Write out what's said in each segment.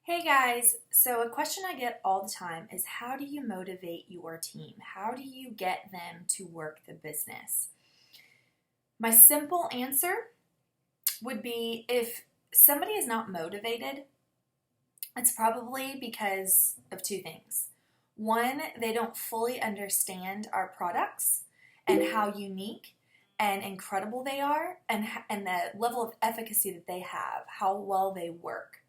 Hey guys, so a question I get all the time is how do you motivate your team? How do you get them to work the business? My simple answer would be if somebody is not motivated, it's probably because of two things. One, they don't fully understand our products and how unique and incredible they are and the level of efficacy that they have, how well they work.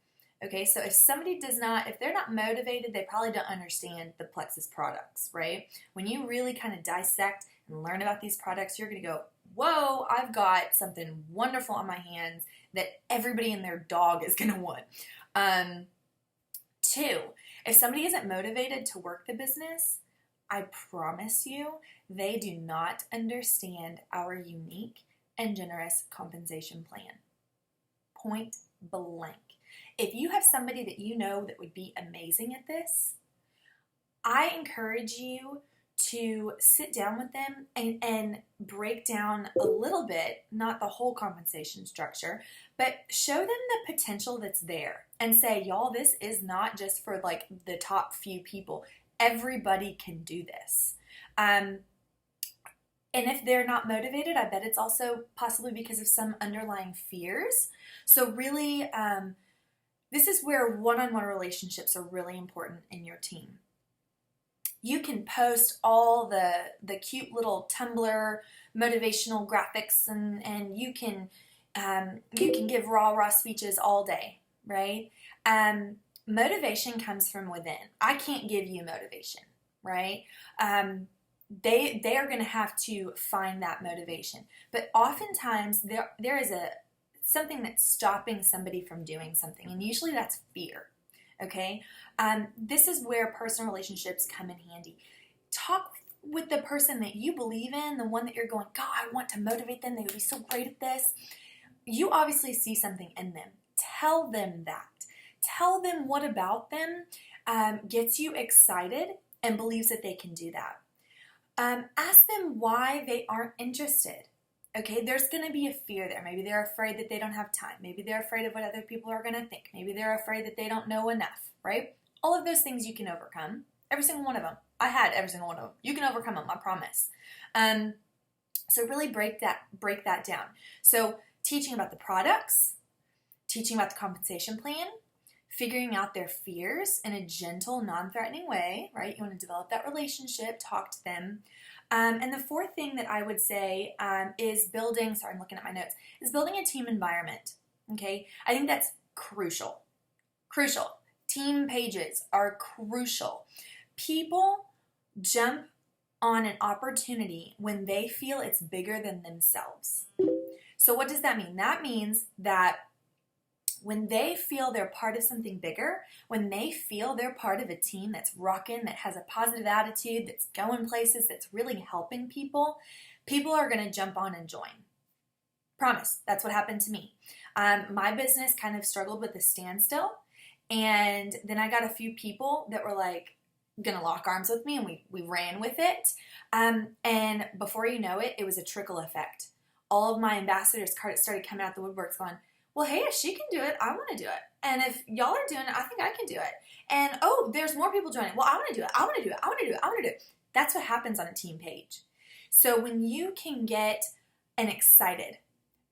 Okay, so if they're not motivated, they probably don't understand the Plexus products, right? When you really kind of dissect and learn about these products, you're going to go, whoa, I've got something wonderful on my hands that everybody and their dog is going to want. Two, if somebody isn't motivated to work the business, I promise you, they do not understand our unique and generous compensation plan. Point blank. If you have somebody that you know that would be amazing at this, I encourage you to sit down with them and break down a little bit, not the whole compensation structure, but show them the potential that's there and say, y'all, this is not just for like the top few people. Everybody can do this. And if they're not motivated, I bet it's also possibly because of some underlying fears. So really, this is where one-on-one relationships are really important in your team. You can post all the cute little Tumblr motivational graphics and you can give rah-rah speeches all day, right? Motivation comes from within. I can't give you motivation, right? They are going to have to find that motivation. But oftentimes there is something that's stopping somebody from doing something, and usually that's fear. Okay, this is where personal relationships come in handy. Talk with the person that you believe in, the one that you're going, God, I want to motivate them. They would be so great at this. You obviously see something in them. Tell them that. Tell them what about them gets you excited and believes that they can do that. Ask them why they aren't interested. Okay, there's going to be a fear there. Maybe they're afraid that they don't have time. Maybe they're afraid of what other people are going to think. Maybe they're afraid that they don't know enough, right? All of those things you can overcome. Every single one of them. I had every single one of them. You can overcome them, I promise. So really break that down. So teaching about the products, teaching about the compensation plan, figuring out their fears in a gentle, non-threatening way, right? You want to develop that relationship, talk to them. And the fourth thing that I would say is building a team environment, okay? I think that's crucial. Crucial. Team pages are crucial. People jump on an opportunity when they feel it's bigger than themselves. So what does that mean? That means that when they feel they're part of something bigger, when they feel they're part of a team that's rocking, that has a positive attitude, that's going places, that's really helping people, people are going to jump on and join. Promise. That's what happened to me. My business kind of struggled with a standstill, and then I got a few people that were like going to lock arms with me, and we ran with it. And before you know it, it was a trickle effect. All of my ambassadors started coming out the woodworks going, well, hey, if she can do it, I want to do it. And if y'all are doing it, I think I can do it. And, oh, there's more people joining. Well, I want to do it. I want to do it. I want to do it. I want to do it. That's what happens on a team page. So when you can get an excited,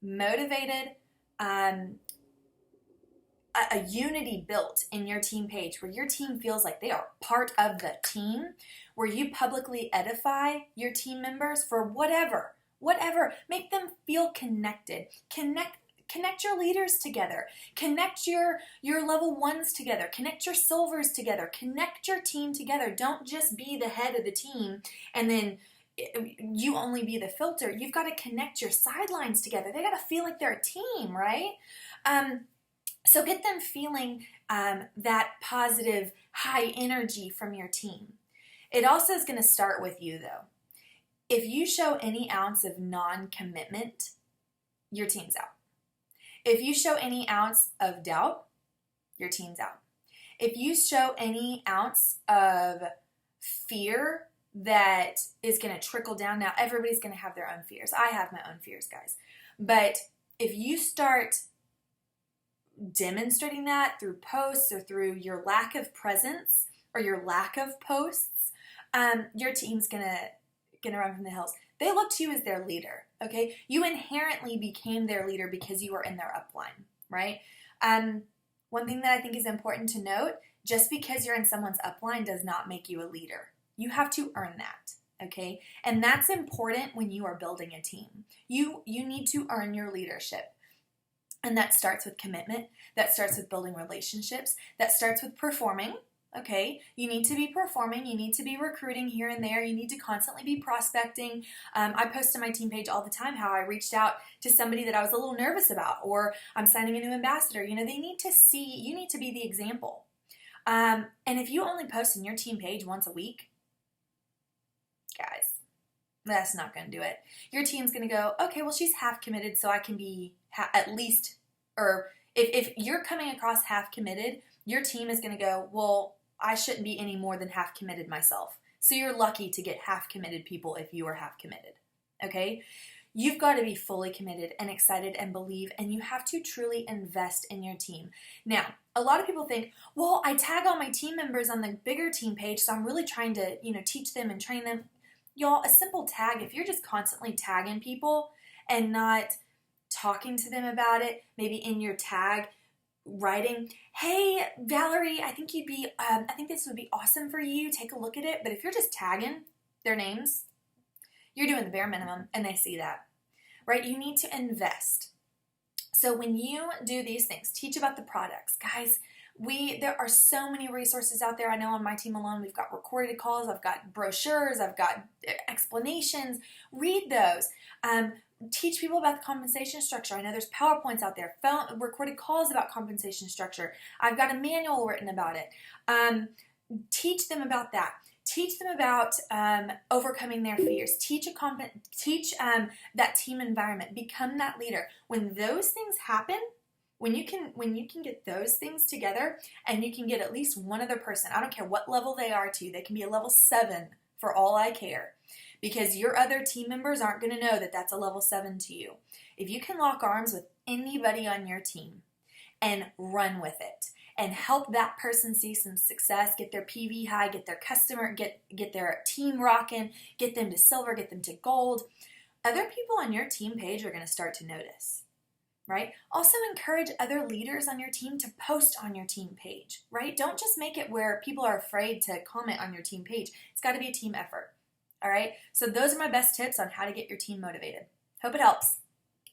motivated, a unity built in your team page where your team feels like they are part of the team, where you publicly edify your team members for whatever, make them feel connected. Connect your leaders together. Connect your level ones together. Connect your silvers together. Connect your team together. Don't just be the head of the team and then you only be the filter. You've got to connect your sidelines together. They got to feel like they're a team, right? So get them feeling that positive, high energy from your team. It also is going to start with you, though. If you show any ounce of non-commitment, your team's out. If you show any ounce of doubt, your team's out. If you show any ounce of fear that is going to trickle down, now everybody's going to have their own fears. I have my own fears, guys. But if you start demonstrating that through posts or through your lack of presence or your lack of posts, your team's gonna run from the hills. They look to you as their leader, okay? You inherently became their leader because you were in their upline, right? One thing that I think is important to note, just because you're in someone's upline does not make you a leader. You have to earn that, okay? And that's important when you are building a team. You need to earn your leadership. And that starts with commitment. That starts with building relationships. That starts with performing. Okay, you need to be performing. You need to be recruiting here and there. You need to constantly be prospecting. I post on my team page all the time how I reached out to somebody that I was a little nervous about, or I'm signing a new ambassador. You know, they need to see, you need to be the example. And if you only post on your team page once a week, guys, that's not going to do it. Your team's going to go, okay, well, she's half committed, so I can be at least, or if you're coming across half committed, your team is going to go, well, I shouldn't be any more than half committed myself. So you're lucky to get half committed people if you are half committed, okay? You've got to be fully committed and excited and believe, and you have to truly invest in your team. Now, a lot of people think, well, I tag all my team members on the bigger team page, so I'm really trying to, teach them and train them. Y'all, a simple tag, if you're just constantly tagging people and not talking to them about it, maybe in your tag, writing, hey, Valerie, I think this would be awesome for you. Take a look at it. But if you're just tagging their names, you're doing the bare minimum, and they see that, right? You need to invest. So when you do these things, teach about the products. Guys, there are so many resources out there. I know on my team alone, we've got recorded calls, I've got brochures, I've got explanations. Read those. Teach people about the compensation structure. I know there's PowerPoints out there, recorded calls about compensation structure. I've got a manual written about it. Teach them about that. Teach them about overcoming their fears. Teach that team environment. Become that leader. When those things happen, when you can get those things together, and you can get at least one other person, I don't care what level they are to you, they can be a level 7 for all I care, because your other team members aren't going to know that that's a level 7 to you. If you can lock arms with anybody on your team and run with it and help that person see some success, get their PV high, get their customer, get their team rocking, get them to silver, get them to gold, other people on your team page are going to start to notice. Right? Also encourage other leaders on your team to post on your team page, right? Don't just make it where people are afraid to comment on your team page. It's got to be a team effort. All right? So those are my best tips on how to get your team motivated. Hope it helps.